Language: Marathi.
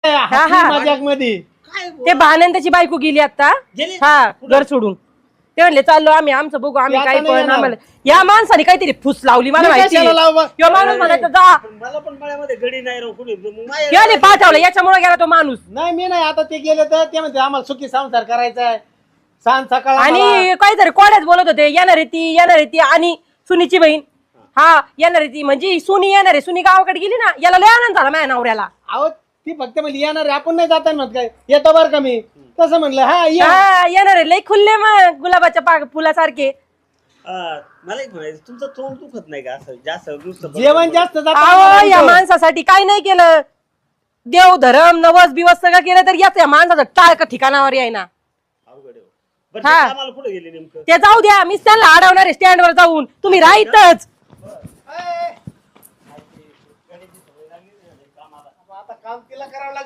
मजाक मध्ये ते भानन त्याची बायको गेली आता हा घर सोडून. ते म्हणले चाललो आम्ही आमचं बघू आम्ही काही पण आम्हाला या माणसाने काहीतरी फुस लावली मला माहिती माणूस म्हणायचं जा मला पण मळ्यामध्ये गडी नाही राहू कुणी गेले पाठवलं याच्यामुळे गेला तो माणूस. नाही मी नाही आता ते गेले तर ते म्हणते आम्हाला सुखी संसार करायचा आहे सांग सकाळ आणि काहीतरी कोड्याच बोलत होते येणार आहे ती आणि सुनीची बहीण हा येणार आहे ती म्हणजे सुनी येणार आहे. सुनी गावाकडे गेली ना याला लय आनंद झाला माझ्या नवऱ्याला. अहो ती फक्त म्हणली येणार आपण नाही जाता म्हणत काय येतो बरं का मी तसं म्हणलं हा येणार आहे लय खुल्ले मग गुलाबाच्या फुलासारखे. मला एक म्हणायचं तुमचं तोंड दुखत नाही का असं जास्त जेवण जास्त या माणसासाठी काय नाही केलं देव धर्म नवस बिवस सगळं केलं तर या माणसाचं टाळक ठिकाणावर यायना. कुठे गेले नेमकं ते जाऊ द्या मीच त्यांना अडवणार आहे स्टँड वर जाऊन तुम्ही राहीतच. आता काम तिला करावं लागेल.